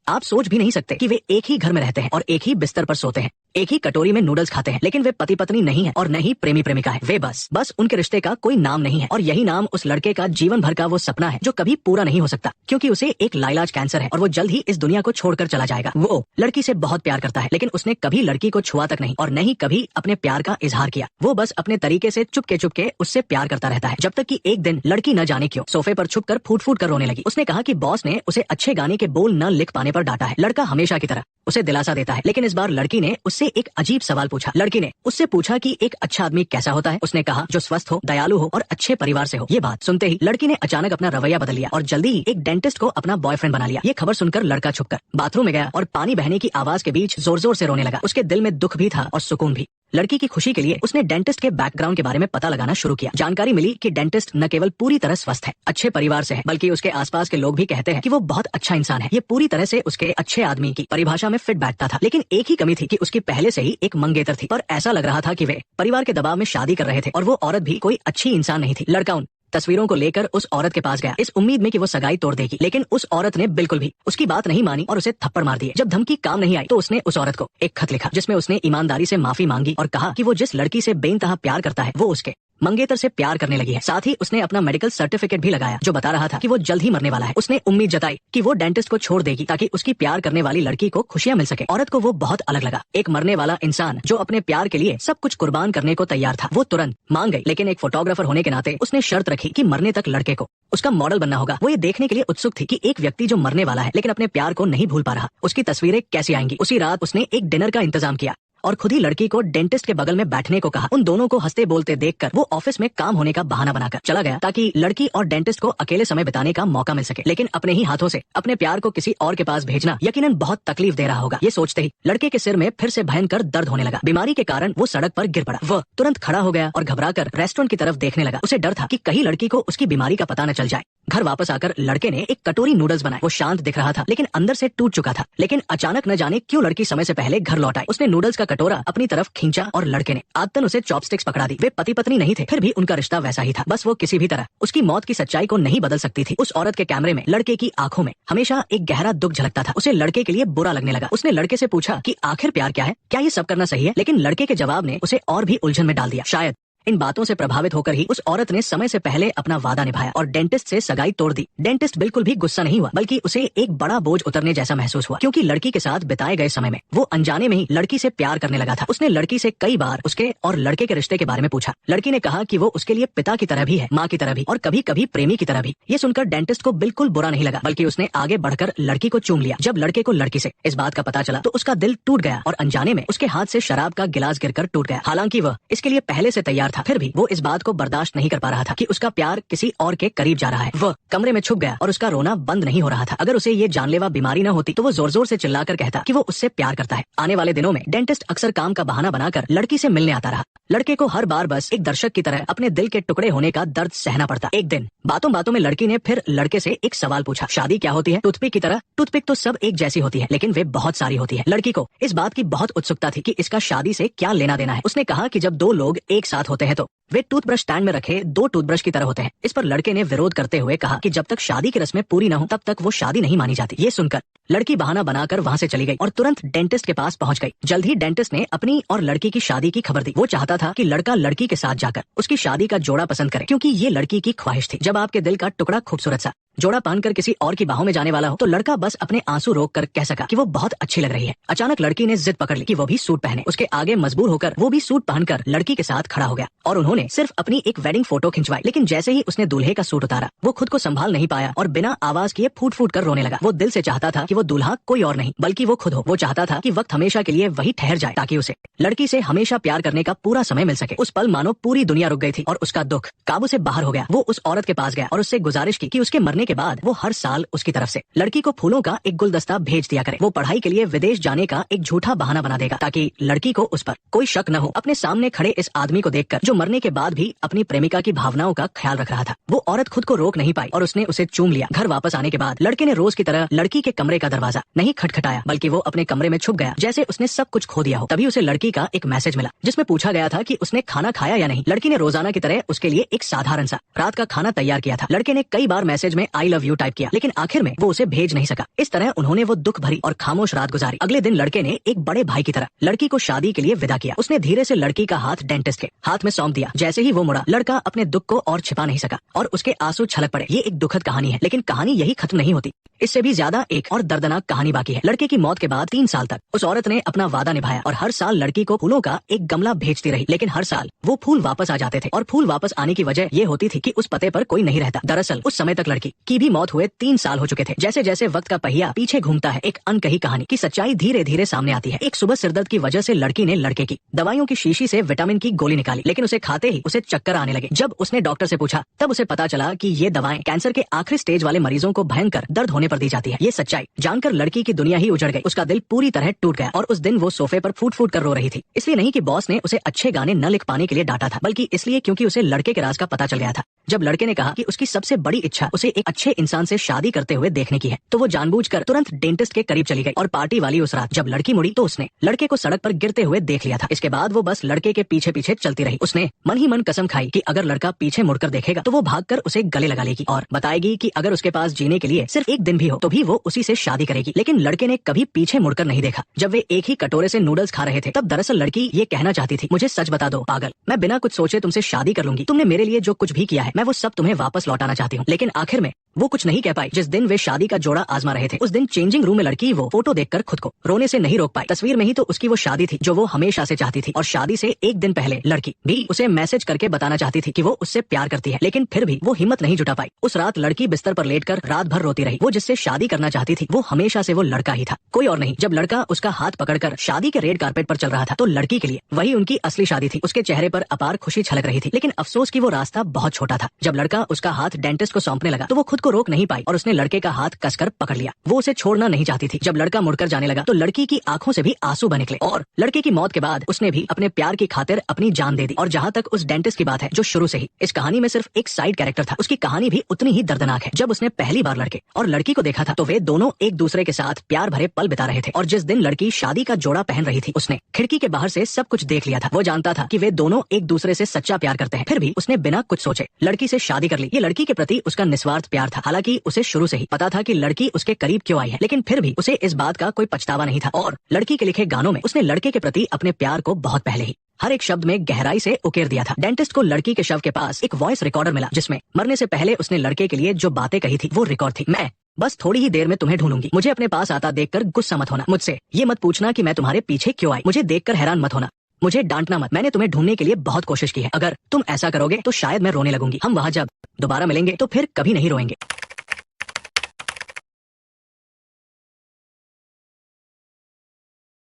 आप सोच भी नहीं सकते कि वे एक ही घर में रहते हैं और एक ही बिस्तर पर सोते हैं, एक ही कटोरी में नूडल्स खाते हैं, लेकिन वे पति पत्नी नहीं है और न ही प्रेमी प्रेमिका है। वे बस उनके रिश्ते का कोई नाम नहीं है और यही नाम उस लड़के का जीवन भर का वो सपना है जो कभी पूरा नहीं हो सकता, क्योंकि उसे एक लाइलाज कैंसर है और वो जल्द ही इस दुनिया को छोड़कर चला जाएगा। वो लड़की से बहुत प्यार करता है, लेकिन उसने कभी लड़की को छुआ तक नहीं और न ही कभी अपने प्यार का इजहार किया। वो बस अपने तरीके से चुपके चुपके उससे प्यार करता रहता है, जब तक कि एक दिन लड़की न जाने क्यों सोफे पर छुपकर फूट फूट कर रोने लगी। उसने कहा कि बॉस ने उसे अच्छे गाने के बोल न लिख पाने पर डांटा है। लड़का हमेशा की तरह उसे दिलासा देता है, लेकिन इस बार लड़की ने उससे एक अजीब सवाल पूछा। लड़की ने उससे पूछा कि एक अच्छा आदमी कैसा होता है। उसने कहा जो स्वस्थ हो, दयालु हो और अच्छे परिवार से हो। ये बात सुनते ही लड़की ने अचानक अपना रवैया बदल लिया और जल्दी ही एक डेंटिस्ट को अपना बॉयफ्रेंड बना लिया। ये खबर सुनकर लड़का छुपकर बाथरूम में गया और पानी बहने की आवाज के बीच जोर जोर से रोने लगा। उसके दिल में दुख भी था और सुकून भी। लड़की की खुशी के लिए उसने डेंटिस्ट के बैकग्राउंड के बारे में पता लगाना शुरू किया। जानकारी मिली कि डेंटिस्ट न केवल पूरी तरह स्वस्थ है, अच्छे परिवार से है, बल्कि उसके आसपास के लोग भी कहते हैं कि वो बहुत अच्छा इंसान है। ये पूरी तरह से उसके अच्छे आदमी की परिभाषा में फिट बैठता था। लेकिन एक ही कमी थी कि उसकी पहले से ही एक मंगेतर थी, पर ऐसा लग रहा था कि वे परिवार के दबाव में शादी कर रहे थे और वो औरत भी कोई अच्छी इंसान नहीं थी। लड़का उन तस्वीरों को लेकर उस औरत के पास गया, इस उम्मीद में कि वो सगाई तोड़ देगी, लेकिन उस औरत ने बिल्कुल भी उसकी बात नहीं मानी और उसे थप्पड़ मार दिए। जब धमकी काम नहीं आई तो उसने उस औरत को एक खत लिखा, जिसमें उसने ईमानदारी से माफी मांगी और कहा कि वो जिस लड़की से बेइंतहा प्यार करता है वो उसके मंगेतर से प्यार करने लगी है। साथ ही उसने अपना मेडिकल सर्टिफिकेट भी लगाया जो बता रहा था कि वो जल्द ही मरने वाला है। उसने उम्मीद जताई कि वो डेंटिस्ट को छोड़ देगी ताकि उसकी प्यार करने वाली लड़की को खुशियां मिल सके। औरत को वो बहुत अलग लगा। एक मरने वाला इंसान जो अपने प्यार के लिए सब कुछ कुर्बान करने को तैयार था। वो तुरंत मान गई, लेकिन एक फोटोग्राफर होने के नाते उसने शर्त रखी कि मरने तक लड़के को उसका मॉडल बनना होगा। वो ये देखने के लिए उत्सुक थी कि एक व्यक्ति जो मरने वाला है लेकिन अपने प्यार को नहीं भूल पा रहा, उसकी तस्वीरें कैसी आएंगी। उसी रात उसने एक डिनर का इंतजाम किया और खुद ही लड़की को डेंटिस्ट के बगल में बैठने को कहा। उन दोनों को हंसते बोलते देखकर वो ऑफिस में काम होने का बहाना बनाकर चला गया ताकि लड़की और डेंटिस्ट को अकेले समय बिताने का मौका मिल सके। लेकिन अपने ही हाथों से अपने प्यार को किसी और के पास भेजना यकीनन बहुत तकलीफ दे रहा होगा। ये सोचते ही लड़के के सिर में फिर से भयंकर दर्द होने लगा। बीमारी के कारण वो सड़क पर गिर पड़ा। वह तुरंत खड़ा हो गया और घबराकर रेस्टोरेंट की तरफ देखने लगा। उसे डर था कि कहीं लड़की को उसकी बीमारी का पता न चल जाए। घर वापस आकर लड़के ने एक कटोरी नूडल्स बनाए। वो शांत दिख रहा था लेकिन अंदर से टूट चुका था। लेकिन अचानक न जाने क्यों लड़की समय से पहले घर लौट आई। उसने नूडल्स का कटोरा अपनी तरफ खींचा और लड़के ने आदतन उसे चॉपस्टिक्स पकड़ा दी। वे पति पत्नी नहीं थे, फिर भी उनका रिश्ता वैसा ही था। बस वो किसी भी तरह उसकी मौत की सच्चाई को नहीं बदल सकती थी। उस औरत के कैमरे में लड़के की आंखों में हमेशा एक गहरा दुख झलकता था। उसे लड़के के लिए बुरा लगने लगा। उसने लड़के से पूछा कि आखिर प्यार क्या है, क्या ये सब करना सही है? लेकिन लड़के के जवाब ने उसे और भी उलझन में डाल दिया। शायद इन बातों से प्रभावित होकर ही उस औरत ने समय से पहले अपना वादा निभाया और डेंटिस्ट से सगाई तोड़ दी। डेंटिस्ट बिल्कुल भी गुस्सा नहीं हुआ, बल्कि उसे एक बड़ा बोझ उतरने जैसा महसूस हुआ, क्योंकि लड़की के साथ बिताए गए समय में वो अनजाने में ही लड़की से प्यार करने लगा था। उसने लड़की से कई बार उसके और लड़के के रिश्ते के बारे में पूछा। लड़की ने कहा कि वो उसके लिए पिता की तरह भी है, माँ की तरह भी और कभी कभी प्रेमी की तरह भी। ये सुनकर डेंटिस्ट को बिल्कुल बुरा नहीं लगा, बल्कि उसने आगे बढ़कर लड़की को चूम लिया। जब लड़के को लड़की से इस बात का पता चला तो उसका दिल टूट गया और अनजाने में उसके हाथ से शराब का गिलास गिरकर टूट गया। हालांकि वह इसके लिए पहले से तैयार था, फिर भी वो इस बात को बर्दाश्त नहीं कर पा रहा था कि उसका प्यार किसी और के करीब जा रहा है। वह कमरे में छुप गया और उसका रोना बंद नहीं हो रहा था। अगर उसे ये जानलेवा बीमारी न होती तो वो जोर जोर से चिल्लाकर कहता कि वो उससे प्यार करता है। आने वाले दिनों में डेंटिस्ट अक्सर काम का बहाना बनाकर लड़की से मिलने आता रहा। लड़के को हर बार बस एक दर्शक की तरह अपने दिल के टुकड़े होने का दर्द सहना पड़ता। एक दिन बातों बातों में लड़की ने फिर लड़के से एक सवाल पूछा, शादी क्या होती है? टूथपिक की तरह? टूथपिक तो सब एक जैसी होती है, लेकिन वे बहुत सारी होती है। लड़की को इस बात की बहुत उत्सुकता थी कि इसका शादी से क्या लेना देना है। उसने कहा कि जब दो लोग एक साथ होते हैं तो वे टूथब्रश स्टैंड में रखे दो टूथब्रश की तरह होते हैं। इस पर लड़के ने विरोध करते हुए कहा कि जब तक शादी की रस्में पूरी न हो तब तक वो शादी नहीं मानी जाती। ये सुनकर लड़की बहाना बनाकर वहाँ से चली गई और तुरंत डेंटिस्ट के पास पहुँच गई। जल्द ही डेंटिस्ट ने अपनी और लड़की की शादी की खबर दी। वो चाहता था कि लड़का लड़की के साथ जाकर उसकी शादी का जोड़ा पसंद करे, क्योंकि ये लड़की की ख्वाहिश थी। जब आपके दिल का टुकड़ा खूबसूरत सा जोड़ा पहनकर किसी और की बाहों में जाने वाला हो तो लड़का बस अपने आंसू रोक कर कह सका कि वो बहुत अच्छी लग रही है। अचानक लड़की ने जिद पकड़ ली कि वो भी सूट पहने। उसके आगे मजबूर होकर वो भी सूट पहनकर लड़की के साथ खड़ा हो गया और उन्होंने सिर्फ अपनी एक वेडिंग फोटो खिंचवाई। लेकिन जैसे ही उसने दूल्हे का सूट उतारा वो खुद को संभाल नहीं पाया और बिना आवाज किए फूट फूट कर रोने लगा। वो दिल से चाहता था कि वो दूल्हा कोई और नहीं बल्कि वो खुद हो। वो चाहता था कि वक्त हमेशा के लिए वही ठहर जाए ताकि उसे लड़की से हमेशा प्यार करने का पूरा समय मिल सके। उस पल मानो पूरी दुनिया रुक गई थी और उसका दुख काबू से बाहर हो गया। वो उस औरत के पास गया और उससे गुजारिश की कि उसके मरने के बाद वो हर साल उसकी तरफ से लड़की को फूलों का एक गुलदस्ता भेज दिया करे। वो पढ़ाई के लिए विदेश जाने का एक झूठा बहाना बना देगा ताकि लड़की को उस पर कोई शक न हो। अपने सामने खड़े इस आदमी को देखकर जो मरने के बाद भी अपनी प्रेमिका की भावनाओं का ख्याल रख रहा था, वो औरत खुद को रोक नहीं पाई और उसने उसे चूम लिया। घर वापस आने के बाद लड़के ने रोज की तरह लड़की के कमरे का दरवाजा नहीं खटखटाया, बल्कि वो अपने कमरे में छुप गया जैसे उसने सब कुछ खो दिया हो। तभी उसे लड़की का एक मैसेज मिला जिसमें पूछा गया था कि उसने खाना खाया या नहीं। लड़की ने रोजाना की तरह उसके लिए एक साधारण सा रात का खाना तैयार किया था। लड़के ने कई बार मैसेज में आई लव यू टाइप किया, लेकिन आखिर में वो उसे भेज नहीं सका। इस तरह उन्होंने वो दुख भरी और खामोश रात गुजारी। अगले दिन लड़के ने एक बड़े भाई की तरह लड़की को शादी के लिए विदा किया। उसने धीरे से लड़की का हाथ डेंटिस्ट के हाथ में सौंप दिया। जैसे ही वो मुड़ा, लड़का अपने दुख को और छिपा नहीं सका और उसके आंसू छलक पड़े। ये एक दुखद कहानी है, लेकिन कहानी यही खत्म नहीं होती। इससे भी ज्यादा एक और दर्दनाक कहानी बाकी है। लड़के की मौत के बाद 3 साल तक उस औरत ने अपना वादा निभाया और हर साल लड़की को फूलों का एक गमला भेजती रही, लेकिन हर साल वो फूल वापस आ जाते थे और फूल वापस आने की वजह ये होती थी कि उस पते पर कोई नहीं रहता। दरअसल उस समय तक लड़की की भी मौत हुए 3 साल हो चुके थे। जैसे जैसे वक्त का पहिया पीछे घूमता है, एक अनकही कहानी की सच्चाई धीरे धीरे सामने आती है। एक सुबह सिरदर्द की वजह से लड़की ने लड़के की दवाइयों की शीशी से विटामिन की गोली निकाली, लेकिन उसे खाते ही उसे चक्कर आने लगे। जब उसने डॉक्टर से पूछा, तब उसे पता चला कि ये दवाएं कैंसर के आखिरी स्टेज वाले मरीजों को भयंकर दर्द होने पर दी जाती है। ये सच्चाई जानकर लड़की की दुनिया ही उजड़ गई। उसका दिल पूरी तरह टूट गया और उस दिन वो सोफे पर फूट फूट कर रो रही थी। इसलिए नहीं कि बॉस ने उसे अच्छे गाने न लिख पाने के लिए डांटा था, बल्कि इसलिए क्योंकि उसे लड़के के राज का पता चल गया था। जब लड़के ने कहा कि उसकी सबसे बड़ी इच्छा उसे एक अच्छे इंसान से शादी करते हुए देखने की है, तो वो जानबूझकर तुरंत डेंटिस्ट के करीब चली गई। और पार्टी वाली उस रात जब लड़की मुड़ी तो उसने लड़के को सड़क पर गिरते हुए देख लिया था। इसके बाद वो बस लड़के के पीछे पीछे चलती रही। उसने मन ही मन कसम खाई कि अगर लड़का पीछे मुड़कर देखेगा तो वो भागकर उसे गले लगा लेगी और बताएगी कि अगर उसके पास जीने के लिए सिर्फ एक दिन भी हो तो भी वो उसी से शादी करेगी। लेकिन लड़के ने कभी पीछे मुड़कर नहीं देखा। जब वे एक ही कटोरे से नूडल्स खा रहे थे, तब दरअसल लड़की ये कहना चाहती थी, मुझे सच बता दो पागल, मैं बिना कुछ सोचे तुमसे शादी कर लूंगी। तुमने मेरे लिए जो कुछ भी किया है मैं वो सब तुम्हें वापस लौटाना चाहती हूँ। लेकिन आखिर में वो कुछ नहीं कह पाई। जिस दिन वे शादी का जोड़ा आजमा रहे थे, उस दिन चेंजिंग रूम में लड़की वो फोटो देखकर खुद को रोने से नहीं रोक पाई। तस्वीर में ही तो उसकी वो शादी थी जो वो हमेशा से चाहती थी, और शादी से एक दिन पहले लड़की भी उसे मैसेज करके बताना चाहती थी कि वो उससे प्यार करती है, लेकिन फिर भी वो हिम्मत नहीं जुटा पाई। उस रात लड़की बिस्तर पर लेटकर रात भर रोती रही। वो जिससे शादी करना चाहती थी वो हमेशा से वो लड़का ही था, कोई और नहीं। जब लड़का उसका हाथ पकड़कर शादी के रेड कारपेट पर चल रहा था तो लड़की के लिए वही उनकी असली शादी थी। उसके चेहरे पर अपार खुशी छलक रही थी, लेकिन अफसोस की वो रास्ता बहुत छोटा था। जब लड़का उसका हाथ डेंटिस्ट को सौंपने लगा तो वो खुद को रोक नहीं पाई और उसने लड़के का हाथ कसकर पकड़ लिया। वो उसे छोड़ना नहीं चाहती थी। जब लड़का मुड़कर जाने लगा तो लड़की की आंखों से भी आंसू बह निकले और लड़के की मौत के बाद उसने भी अपने प्यार की खातिर अपनी जान दे दी। और जहाँ तक उस डेंटिस्ट की बात है, जो शुरू से ही इस कहानी में सिर्फ एक साइड कैरेक्टर था, उसकी कहानी भी उतनी ही दर्दनाक है। जब उसने पहली बार लड़के और लड़की को देखा था तो वे दोनों एक दूसरे के साथ प्यार भरे पल बिता रहे थे। और जिस दिन लड़की शादी का जोड़ा पहन रही थी, उसने खिड़की के बाहर से सब कुछ देख लिया था। वो जानता था कि वे दोनों एक दूसरे से सच्चा प्यार करते हैं, फिर भी उसने बिना कुछ सोचे लड़की से शादी कर ली। ये लड़की के प्रति उसका निस्वार्थ प्यार था। हालांकि उसे शुरू से ही पता था कि लड़की उसके करीब क्यों आई है, लेकिन फिर भी उसे इस बात का कोई पछतावा नहीं था। और लड़की के लिखे गानों में उसने लड़के के प्रति अपने प्यार को बहुत पहले ही हर एक शब्द में गहराई से उकेर दिया था। डेंटिस्ट को लड़की के शव के पास एक वॉइस रिकॉर्डर मिला, जिसमें मरने से पहले उसने लड़के के लिए जो बातें कही थी वो रिकॉर्ड थी। मैं बस थोड़ी ही देर में तुम्हें ढूंढूंगी। मुझे अपने पास आता देखकर गुस्सा मत होना। मुझसे ये मत पूछना कि मैं तुम्हारे पीछे क्यों आई। मुझे देखकर हैरान मत होना। मुझे डांटना मत। मैंने तुम्हें ढूंढने के लिए बहुत कोशिश की है। अगर तुम ऐसा करोगे तो शायद मैं रोने लगूंगी। हम वहाँ जब दोबारा मिलेंगे तो फिर कभी नहीं रोएंगे।